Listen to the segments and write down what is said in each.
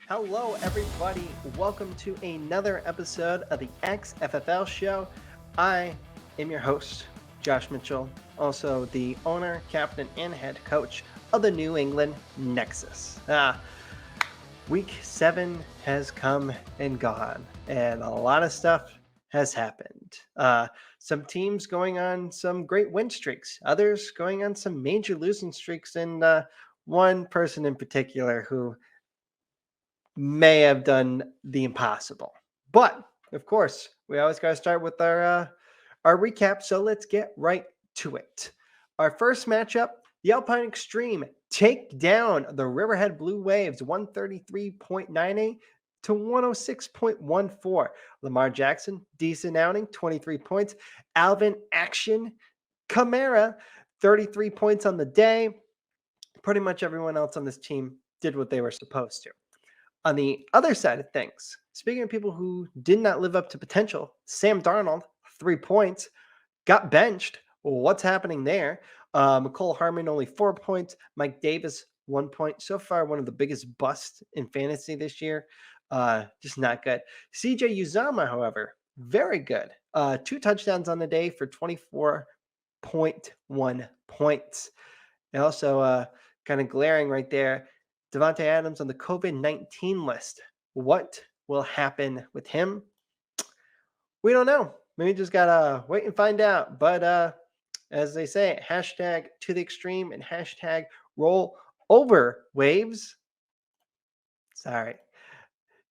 Hello, everybody. Welcome to another episode of the XFFL Show. I am your host, Josh Mitchell, also the owner, captain, and head coach of the New England Nexus. Week 7 has come and gone, and a lot of stuff has happened. Some teams going on some great win streaks, others going on some major losing streaks, and one person in particular who may have done the impossible. But of course, we always got to start with our recap. So let's get right to it. Our first matchup: the Alpine Extreme take down the Riverhead Blue Waves, 133.98 to 106.14. Lamar Jackson, decent outing, 23 points. Alvin Action Camara, 33 points on the day. Pretty much everyone else on this team did what they were supposed to. On the other side of things, speaking of people who did not live up to potential, Sam Darnold, 3 points, got benched. What's happening there? McCole Harmon, only 4 points. Mike Davis, 1 point. So far, one of the biggest busts in fantasy this year. Just not good. CJ Uzama, however, very good. 2 touchdowns on the day for 24.1 points. And also, kind of glaring right there, Devontae Adams on the COVID-19 list. What will happen with him? We don't know. Maybe just gotta wait and find out. But as they say, hashtag to the extreme and hashtag roll over waves. Sorry.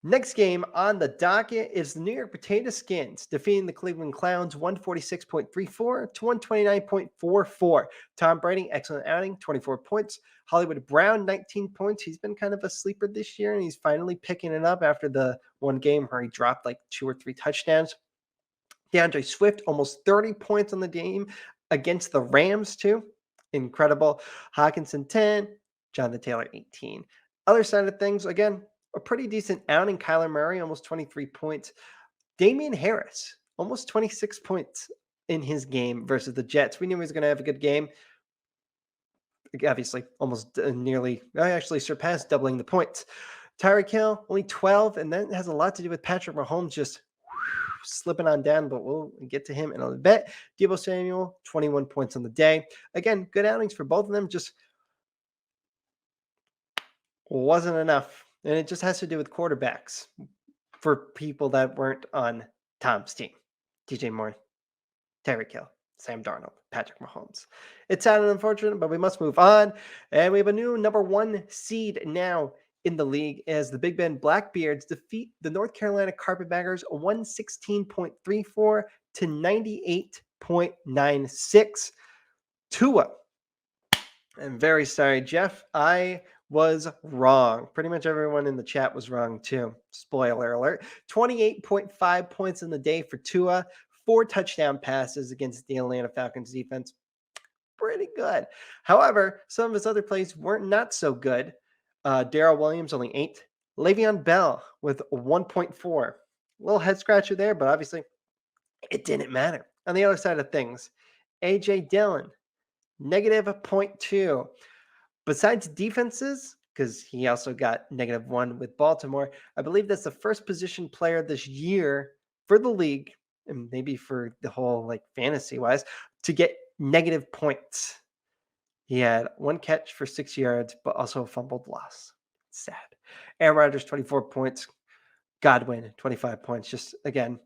Next game on the docket is the New York Potato Skins defeating the Cleveland Clowns 146.34 to 129.44. Tom Brady, excellent outing, 24 points. Hollywood Brown, 19 points. He's been kind of a sleeper this year, and he's finally picking it up after the one game where he dropped like 2 or 3 touchdowns. DeAndre Swift, almost 30 points on the game against the Rams, too. Incredible. Hawkinson, 10. Jonathan Taylor, 18. Other side of things, again, a pretty decent outing. Kyler Murray, almost 23 points. Damian Harris, almost 26 points in his game versus the Jets. We knew he was going to have a good game. Obviously, almost nearly, I actually surpassed doubling the points. Tyreek Hill, only 12, and that has a lot to do with Patrick Mahomes just slipping on down, but we'll get to him in a bit. Deebo Samuel, 21 points on the day. Again, good outings for both of them, just wasn't enough. And it just has to do with quarterbacks for people that weren't on Tom's team. DJ Moore, Tyreek Hill, Sam Darnold, Patrick Mahomes. It's sad and unfortunate, but we must move on. And we have a new number 1 seed now in the league as the Big Ben Blackbeards defeat the North Carolina Carpetbaggers 116.34 to 98.96. Tua. I'm very sorry, Jeff. I was wrong. Pretty much everyone in the chat was wrong too. Spoiler alert. 28.5 points in the day for Tua. 4 touchdown passes against the Atlanta Falcons defense. Pretty good. However, some of his other plays weren't not so good. Darrell Williams only 8. Le'Veon Bell with 1.4. A little head scratcher there, but obviously it didn't matter. On the other side of things, A.J. Dillon, negative 0.2. Besides defenses, because he also got negative 1 with Baltimore, I believe that's the first position player this year for the league, and maybe for the whole like fantasy wise, to get negative points. He had 1 catch for 6 yards, but also a fumbled loss. Sad. Aaron Rodgers, 24 points. Godwin, 25 points. Just again,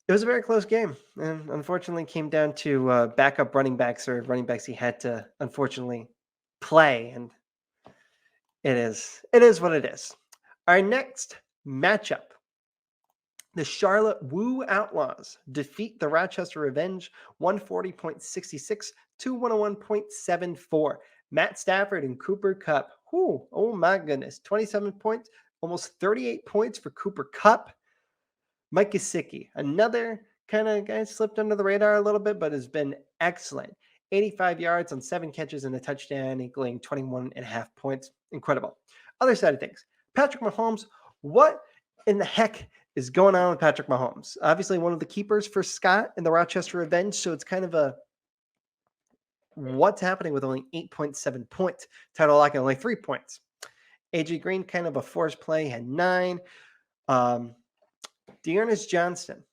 it was a very close game, and unfortunately came down to backup running backs or running backs he had to unfortunately play, and it is what it is. Our next matchup: the Charlotte Woo Outlaws defeat the Rochester Revenge 140.66 to 101.74. Matt Stafford and Cooper Kupp. Oh my goodness. 27 points, almost 38 points for Cooper Kupp. Mike Gesicki, another kind of guy slipped under the radar a little bit, but has been excellent. 85 yards on 7 catches and a touchdown, equaling 21.5 points. Incredible. Other side of things, Patrick Mahomes. What in the heck is going on with Patrick Mahomes? Obviously, one of the keepers for Scott in the Rochester Revenge, so it's kind of a what's happening with only 8.7 points. Title lock at only 3 points. AJ Green, kind of a forced play, had 9. Dearness Johnson,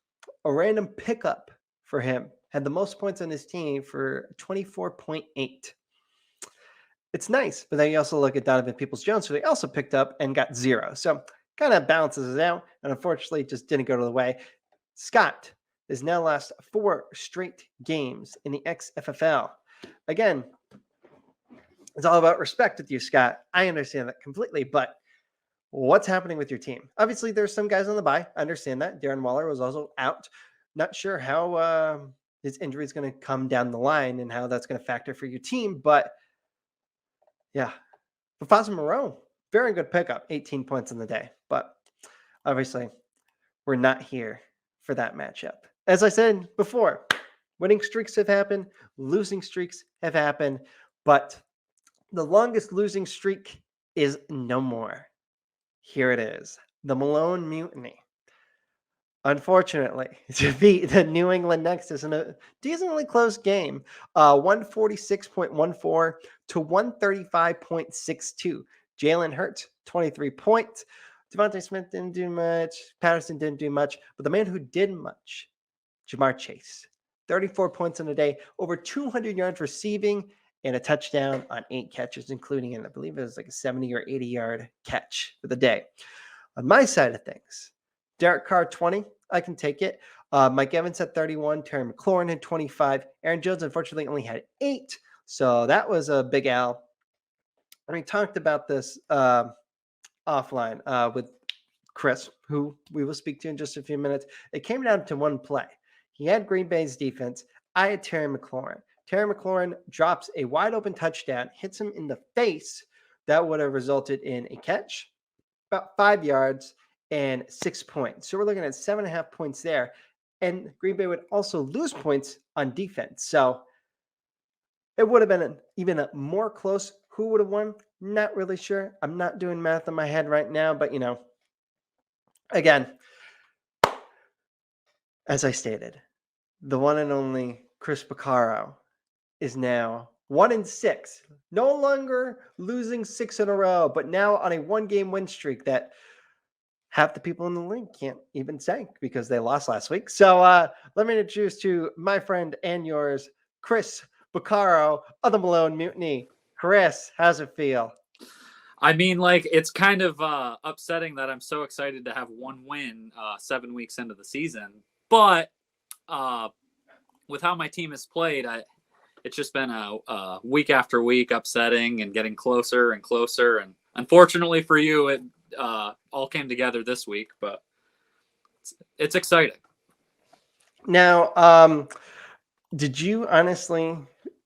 a random pickup for him, had the most points on his team for 24.8. It's nice, but then you also look at Donovan Peoples-Jones, who they also picked up and got 0. So kind of balances it out, and unfortunately just didn't go to the way. Scott has now lost 4 straight games in the XFFL. Again, it's all about respect with you, Scott. I understand that completely, but what's happening with your team? Obviously, there's some guys on the bye. I understand that. Darren Waller was also out. Not sure how his injury is going to come down the line and how that's going to factor for your team, but yeah. Fafasa Moreau, very good pickup, 18 points in the day. But obviously, we're not here for that matchup. As I said before, winning streaks have happened, losing streaks have happened, but the longest losing streak is no more. Here it is, the Malone Mutiny. Unfortunately, to beat the New England Nexus in a decently close game, 146.14 to 135.62. Jalen Hurts, 23 points. Devontae Smith didn't do much. Patterson didn't do much. But the man who did much, Jamar Chase, 34 points in a day, over 200 yards receiving, and a touchdown on 8 catches, including, I believe it was like a 70 or 80-yard catch for the day. On my side of things, Derek Carr, 20. I can take it. Mike Evans had 31. Terry McLaurin had 25. Aaron Jones, unfortunately, only had 8. So that was a big L. And we talked about this offline with Chris, who we will speak to in just a few minutes. It came down to one play. He had Green Bay's defense. I had Terry McLaurin. Terry McLaurin drops a wide open touchdown, hits him in the face. That would have resulted in a catch, about 5 yards, and 6 points. So we're looking at 7.5 points there. And Green Bay would also lose points on defense. So it would have been even more close. Who would have won? Not really sure. I'm not doing math in my head right now, but again, as I stated, the one and only Chris Picaro is now 1-6. No longer losing 6 in a row, but now on a 1-game win streak that half the people in the league can't even say because they lost last week. So let me introduce to my friend and yours, Chris Picaro of the Malone Mutiny. Chris, how's it feel? I mean, it's kind of upsetting that I'm so excited to have one win 7 weeks into the season. But with how my team has played, it's just been a week after week upsetting and getting closer and closer. And unfortunately for you, it all came together this week, but it's exciting. Now, did you honestly,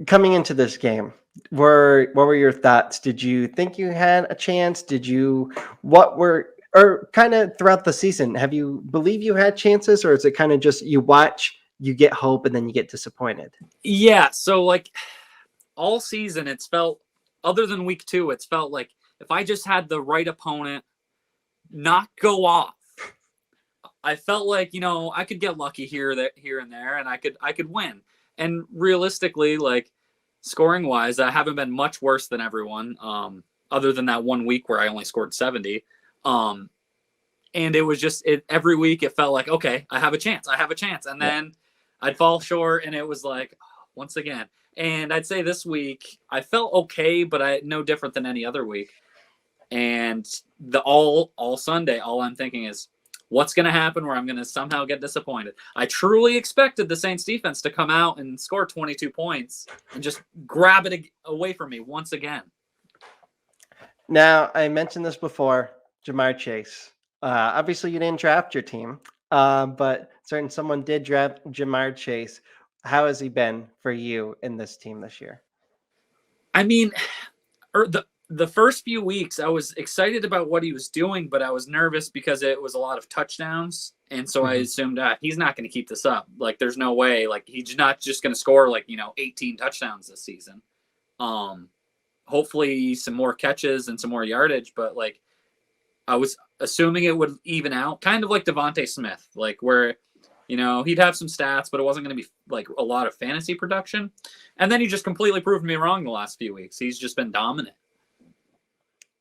coming into this game, what were your thoughts? Did you think you had a chance? Or kind of throughout the season, have you believe you had chances, or is it kind of just you watch, you get hope, and then you get disappointed? Yeah, so all season, it's felt, other than week 2, it's felt like if I just had the right opponent, not go off, I felt like I could get lucky here and there, and I could win. And realistically, scoring wise, I haven't been much worse than everyone. Other than that 1 week where I only scored 70. And it was just every week it felt like, okay, I have a chance, and then I'd fall short, and it was like once again. And I'd say this week I felt okay, but no different than any other week. And all Sunday, all I'm thinking is, what's going to happen where I'm going to somehow get disappointed? I truly expected the Saints defense to come out and score 22 points and just grab it away from me once again. Now, I mentioned this before, Jamar Chase. Obviously, you didn't draft your team, but someone did draft Jamar Chase. How has he been for you in this team this year? I mean, the first few weeks, I was excited about what he was doing, but I was nervous because it was a lot of touchdowns. And so I assumed he's not going to keep this up. There's no way. He's not just going to score 18 touchdowns this season. Hopefully some more catches and some more yardage, but I was assuming it would even out, kind of like Devontae Smith, where he'd have some stats, but it wasn't going to be a lot of fantasy production. And then he just completely proved me wrong the last few weeks. He's just been dominant.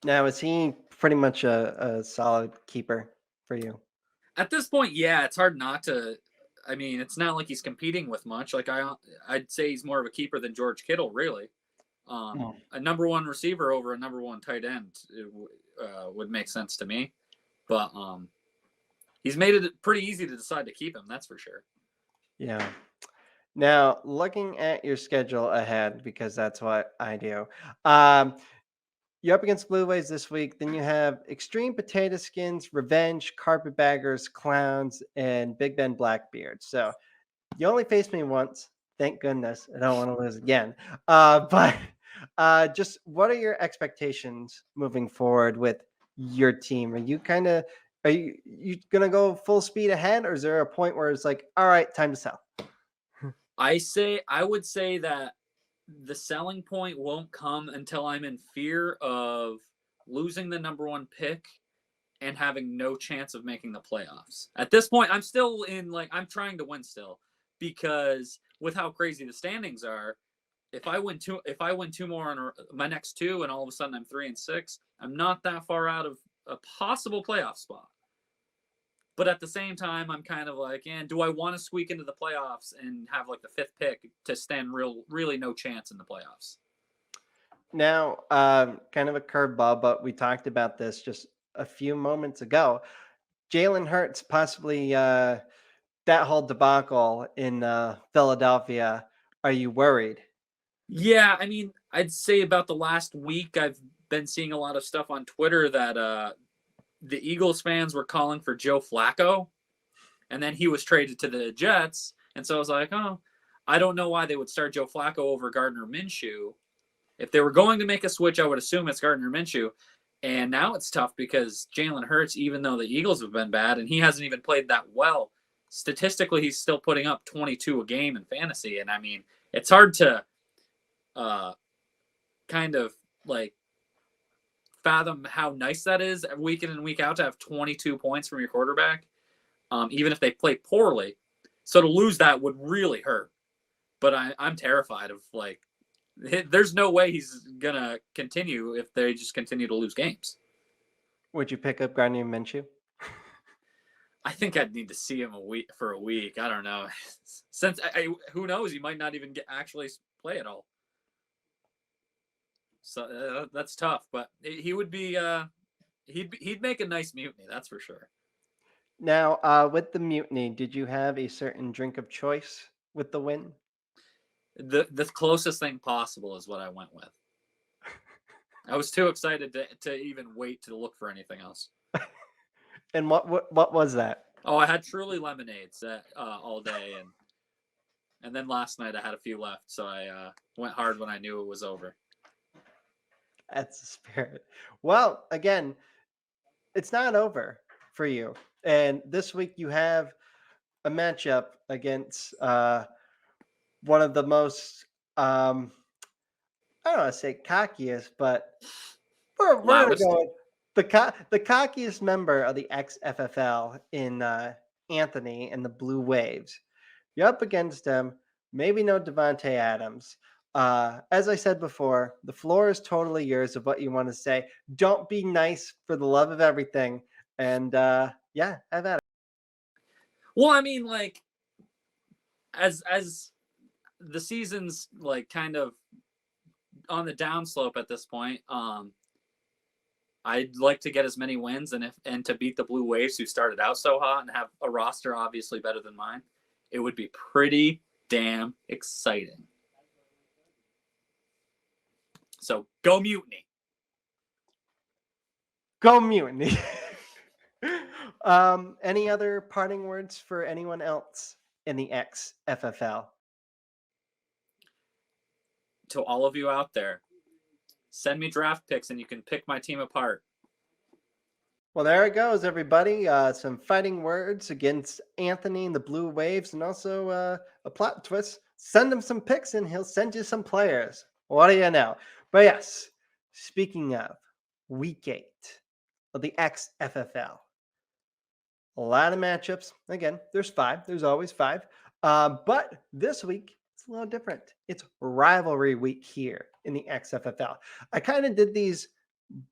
Now, is he pretty much a solid keeper for you? At this point, yeah, it's hard not to. I mean, it's not like he's competing with much. Like I'd say he's more of a keeper than George Kittle, really. Mm. A number one receiver over a number one tight end would make sense to me. But he's made it pretty easy to decide to keep him. That's for sure. Yeah. Now, looking at your schedule ahead, because that's what I do. Um, you're up against Blue Waves this week. Then you have Extreme Potato Skins, Revenge, Carpetbaggers, Clowns, and Big Ben Blackbeard. So you only faced me once. Thank goodness. I don't want to lose again. But just what are your expectations moving forward with your team? Are you gonna go full speed ahead, or is there a point where it's like, all right, time to sell? I would say that the selling point won't come until I'm in fear of losing the number one pick and having no chance of making the playoffs. At this point, I'm still in I'm trying to win still, because with how crazy the standings are, if I win two more on my next two, and all of a sudden I'm 3-6, I'm not that far out of a possible playoff spot. But at the same time, I'm kind of like, and do I want to squeak into the playoffs and have the fifth pick to stand really no chance in the playoffs? Now, kind of a curveball, but we talked about this just a few moments ago. Jalen Hurts possibly that whole debacle in Philadelphia. Are you worried? Yeah, I mean, I'd say about the last week, I've been seeing a lot of stuff on Twitter that the Eagles fans were calling for Joe Flacco, and then he was traded to the Jets. And so I was like, oh, I don't know why they would start Joe Flacco over Gardner Minshew. If they were going to make a switch, I would assume it's Gardner Minshew. And now it's tough because Jalen Hurts, even though the Eagles have been bad and he hasn't even played that well, statistically, he's still putting up 22 a game in fantasy. And I mean, it's hard to kind of fathom how nice that is week in and week out to have 22 points from your quarterback, even if they play poorly. So to lose that would really hurt. But I'm terrified of there's no way he's gonna continue if they just continue to lose games. Would you pick up Gardner Minshew? I think I'd need to see him for a week. I don't know. Since who knows, he might not even actually play at all. So that's tough. But he would be he'd make a nice mutiny, that's for sure. Now, with the mutiny, did you have a certain drink of choice with the win? The closest thing possible is what I went with. I was too excited to even wait to look for anything else. And what was that? Oh, I had Truly lemonades all day, and then last night I had a few left, so I went hard when I knew it was over. That's the spirit. Well, again, it's not over for you. And this week you have a matchup against one of the most I don't want to say cockiest, but we're gonna Loudest? go with the cockiest member of the XFFL in Anthony and the Blue Waves. You're up against him. Maybe no Devontae Adams. As I said before, the floor is totally yours of what you want to say. Don't be nice for the love of everything. And yeah, have at it. Well, I mean, as the season's kind of on the downslope at this point, I'd like to get as many wins and to beat the Blue Waves, who started out so hot and have a roster obviously better than mine. It would be pretty damn exciting. So go Mutiny. Go Mutiny. Any other parting words for anyone else in the XFFL? To all of you out there, send me draft picks and you can pick my team apart. Well, there it goes, everybody. Some fighting words against Anthony and the Blue Waves, and also a plot twist. Send him some picks and he'll send you some players. What do you know? But yes, speaking of week 8 of the XFFL, a lot of matchups. Again, there's 5. There's always 5. But this week, it's a little different. It's rivalry week here in the XFFL. I kind of did these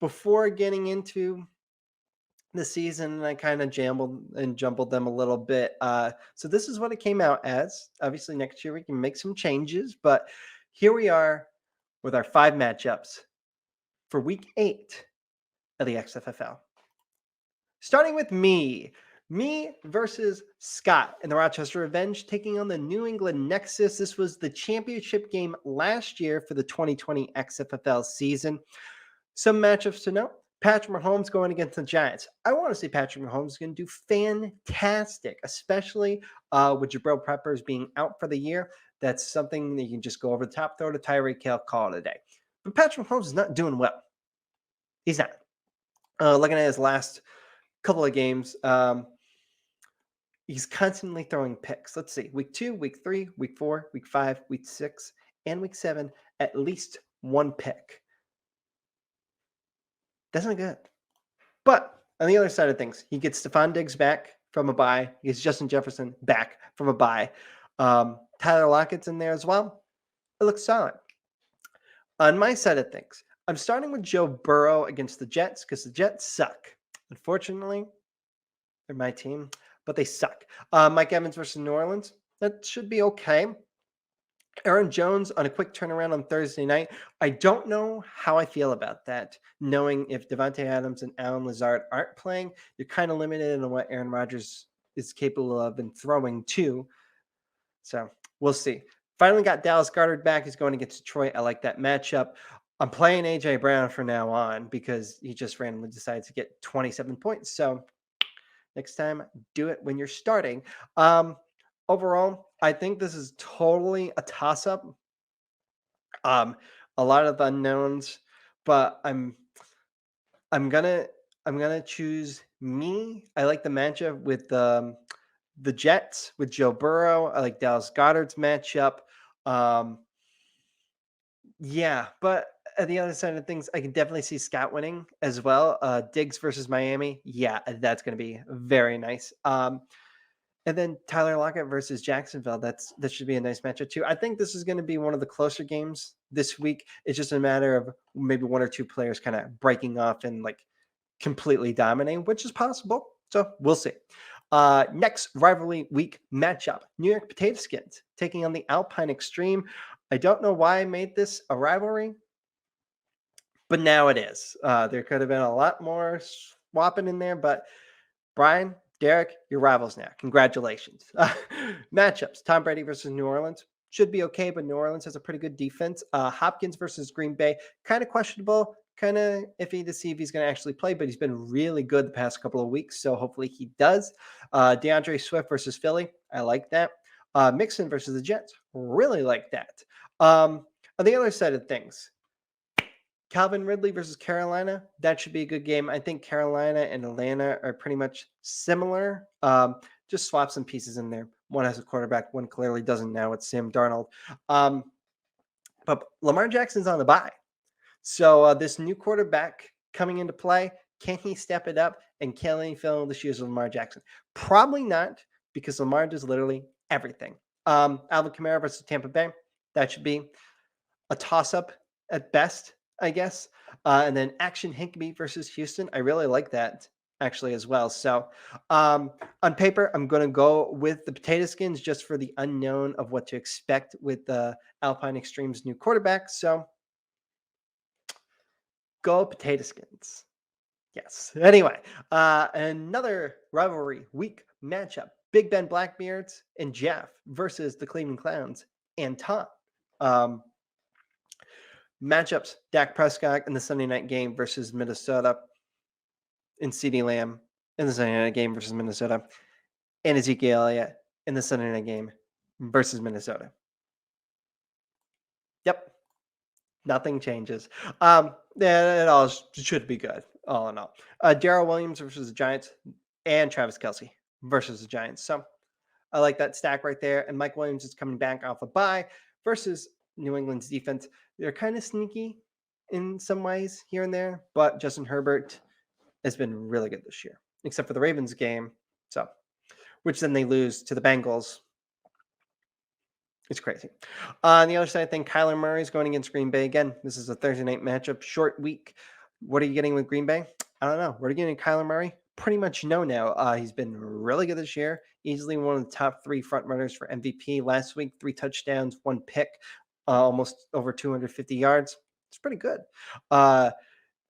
before getting into the season, I kind of jumbled them a little bit. So this is what it came out as. Obviously, next year we can make some changes, but here we are with our 5 matchups for week 8 of the XFFL. Starting with me versus Scott in the Rochester Revenge, taking on the New England Nexus. This was the championship game last year for the 2020 XFFL season. Some matchups to note. Patrick Mahomes going against the Giants. I want to see Patrick Mahomes going to do fantastic, especially with Jabril Peppers being out for the year. That's something that you can just go over the top, throw to Tyreek Hill, call it a day. But Patrick Mahomes is not doing well. He's not. Looking at his last couple of games, he's constantly throwing picks. Let's see. Week 2, week 3, week 4, week 5, week 6, and week 7, at least one pick. That's not good. But on the other side of things, he gets Stephon Diggs back from a bye. He gets Justin Jefferson back from a bye. Tyler Lockett's in there as well. It looks solid. On my side of things, I'm starting with Joe Burrow against the Jets because the Jets suck. Unfortunately, they're my team, but they suck. Mike Evans versus New Orleans. That should be okay. Aaron Jones on a quick turnaround on Thursday night. I don't know how I feel about that, knowing if Devontae Adams and Allen Lazard aren't playing, you're kind of limited on what Aaron Rodgers is capable of and throwing to. So we'll see. Finally got Dallas Goedert back. He's going against Detroit. I like that matchup. I'm playing A.J. Brown from now on because he just randomly decided to get 27 points. So next time, do it when you're starting. Overall, I think this is totally a toss-up. A lot of unknowns, but I'm gonna choose me. I like the matchup with the Jets with Joe Burrow. I like Dallas Goedert's matchup. Yeah, but at the other side of things, I can definitely see Scott winning as well. Diggs versus Miami. Yeah, that's going to be very nice. And then Tyler Lockett versus Jacksonville. That should be a nice matchup too. I think this is going to be one of the closer games this week. It's just a matter of maybe one or two players kind of breaking off and like completely dominating, which is possible. So we'll see. Next rivalry week matchup: New York Potato Skins taking on the Alpine Extreme. I don't know why I made this a rivalry, but now it is. There could have been a lot more swapping in there, but Brian, Derek, your rivals now. Congratulations. Matchups: Tom Brady versus New Orleans. Should be okay, but New Orleans has a pretty good defense. Hopkins versus Green Bay. Kind of questionable. Kind of iffy to see if he's going to actually play, but he's been really good the past couple of weeks, so hopefully he does. DeAndre Swift versus Philly. I like that. Mixon versus the Jets. Really like that. On the other side of things, Calvin Ridley versus Carolina. That should be a good game. I think Carolina and Atlanta are pretty much similar. Just swap some pieces in there. One has a quarterback, one clearly doesn't now. It's Sam Darnold. But Lamar Jackson's on the bye. So this new quarterback coming into play, can he step it up and can he fill in the shoes of Lamar Jackson? Probably not, because Lamar does literally everything. Alvin Kamara versus Tampa Bay. That should be a toss-up at best, I guess. And then Action Higbee versus Houston. I really like that actually as well. So on paper, I'm going to go with the Potato Skins just for the unknown of what to expect with the Alpine Extreme's new quarterback. So go Potato Skins. Yes. Anyway, another rivalry week matchup: Big Ben Blackbeards and Jeff versus the Cleveland Clowns and Tom. Matchups: Dak Prescott in the Sunday night game versus Minnesota, and CeeDee Lamb in the Sunday night game versus Minnesota, and Ezekiel Elliott in the Sunday night game versus Minnesota. Yep. Nothing changes. It all should be good, all in all. Darrell Williams versus the Giants and Travis Kelce versus the Giants. So I like that stack right there. And Mike Williams is coming back off a bye versus New England's defense. They're kind of sneaky in some ways here and there, but Justin Herbert has been really good this year, except for the Ravens game. So, which then they lose to the Bengals. It's crazy. On the other side, I think Kyler Murray is going against Green Bay again. This is a Thursday night matchup, short week. What are you getting with Green Bay? I don't know. What are you getting Kyler Murray? Pretty much no now. He's been really good this year. Easily one of the top 3 front runners for MVP last week. 3 touchdowns, 1 pick, almost over 250 yards. It's pretty good.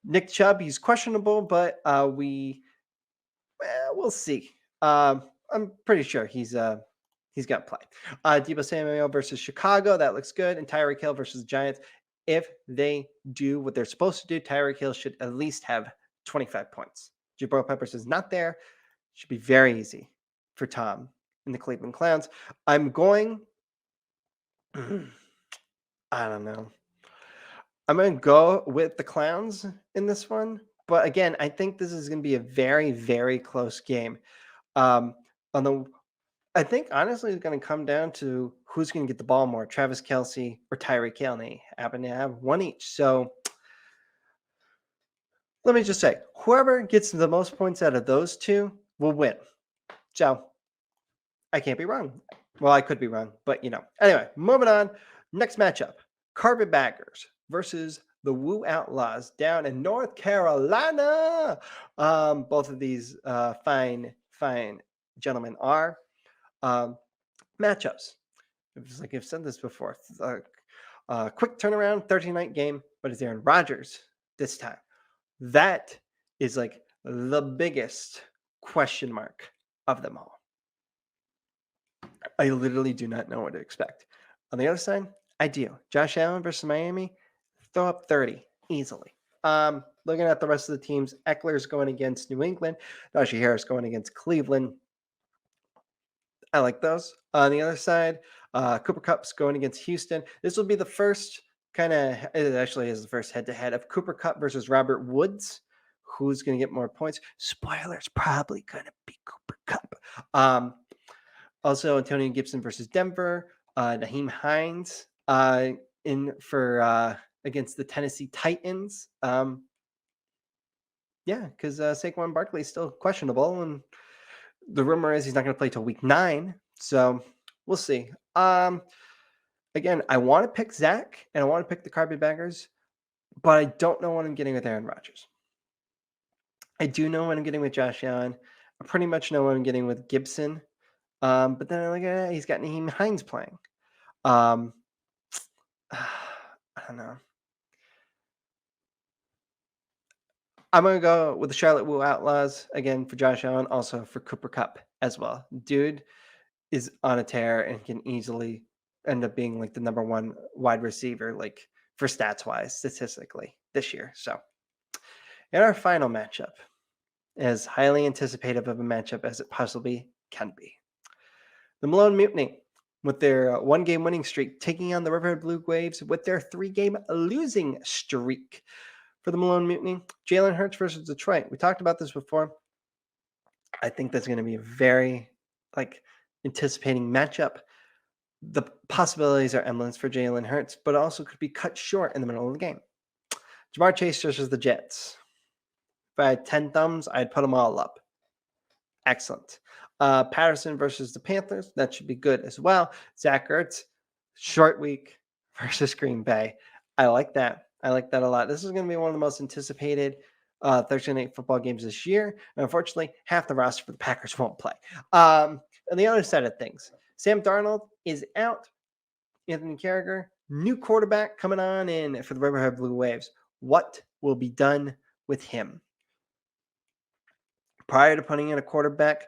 Nick Chubb, he's questionable, but we'll see. I'm pretty sure he's got to play. Deebo Samuel versus Chicago. That looks good. And Tyreek Hill versus the Giants. If they do what they're supposed to do, Tyreek Hill should at least have 25 points. Jabril Peppers is not there. Should be very easy for Tom and the Cleveland Clowns. I'm going. I don't know. I'm going to go with the Clowns in this one. But again, I think this is going to be a very, very close game. I think honestly it's going to come down to who's going to get the ball more, Travis Kelce or Tyreek Hill. And they happen to have one each. So let me just say, whoever gets the most points out of those two will win. So I can't be wrong. Well, I could be wrong, but Anyway, moving on. Next matchup, Carpetbaggers versus the Woo Outlaws down in North Carolina. Both of these fine gentlemen are matchups. It's like I've said this before. Quick turnaround, 13-night game, but it's Aaron Rodgers this time. That is like the biggest question mark of them all. I literally do not know what to expect. On the other side, I do. Josh Allen versus Miami, throw up 30 easily. Looking at the rest of the teams, Eckler's going against New England. Najee Harris going against Cleveland. I like those. On the other side, Cooper Kupp's going against Houston. This will be the first it actually is the first head-to-head of Cooper Kupp versus Robert Woods. Who's going to get more points? Spoilers, probably going to be Cooper Kupp. Also, Antonio Gibson versus Denver. Naheem Hines in for against the Tennessee Titans. Because Saquon Barkley is still questionable, and the rumor is he's not going to play till week 9. So we'll see. Again, I want to pick Zach and I want to pick the Carpetbaggers, but I don't know what I'm getting with Aaron Rodgers. I do know what I'm getting with Josh Allen. I pretty much know what I'm getting with Gibson. But then I look at it, he's got Naheem Hines playing. I don't know. I'm going to go with the Charlotte Woo Outlaws again for Josh Allen, also for Cooper Kupp as well. Dude is on a tear and can easily end up being like the number 1 wide receiver, like for stats wise, statistically this year. So in our final matchup, as highly anticipative of a matchup as it possibly can be, the Malone Mutiny with their 1-game winning streak taking on the Riverhead Blue Waves with their 3-game losing streak. For the Malone Mutiny, Jalen Hurts versus Detroit. We talked about this before. I think that's going to be a very anticipating matchup. The possibilities are endless for Jalen Hurts, but also could be cut short in the middle of the game. Jamar Chase versus the Jets. If I had 10 thumbs, I'd put them all up. Excellent. Patterson versus the Panthers. That should be good as well. Zach Ertz, short week versus Green Bay. I like that. I like that a lot. This is going to be one of the most anticipated Thursday night football games this year. And unfortunately, half the roster for the Packers won't play. On the other side of things, Sam Darnold is out. Anthony Carragher, new quarterback coming on in for the Riverhead Blue Waves. What will be done with him? Prior to putting in a quarterback,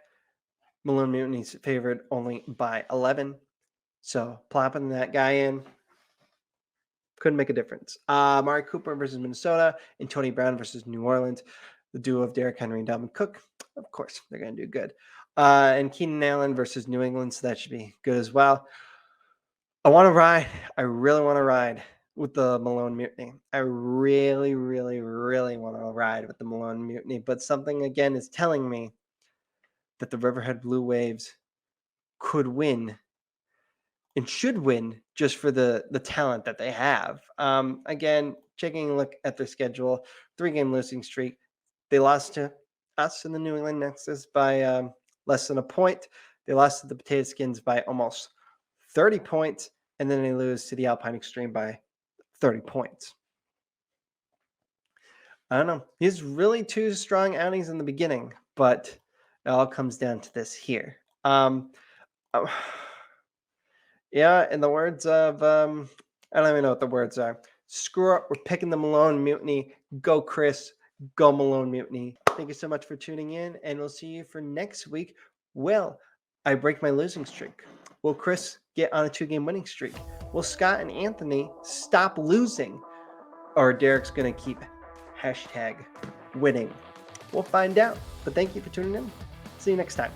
Malone Mutiny's favored only by 11. So plopping that guy in couldn't make a difference. Amari Cooper versus Minnesota and Tony Brown versus New Orleans. The duo of Derrick Henry and Dalvin Cook. Of course, they're going to do good. And Keenan Allen versus New England. So that should be good as well. I want to ride. I really want to ride with the Malone Mutiny. I really, really, really want to ride with the Malone Mutiny. But something, again, is telling me that the Riverhead Blue Waves could win and should win just for the talent that they have. Again, taking a look at their schedule, 3-game losing streak. They lost to us in the New England Nexus by less than a point. They lost to the Potato Skins by almost 30 points, and then they lose to the Alpine Extreme by 30 points. I don't know. He's really two strong outings in the beginning, but it all comes down to this here. Uh, yeah, in the words of I don't even know what the words are. Screw up. We're picking the Malone Mutiny. Go Chris. Go Malone Mutiny. Thank you so much for tuning in, and we'll see you for next week. Will I break my losing streak? Will Chris get on a 2-game winning streak? Will Scott and Anthony stop losing? Or Derek's going to keep #winning? We'll find out. But thank you for tuning in. See you next time.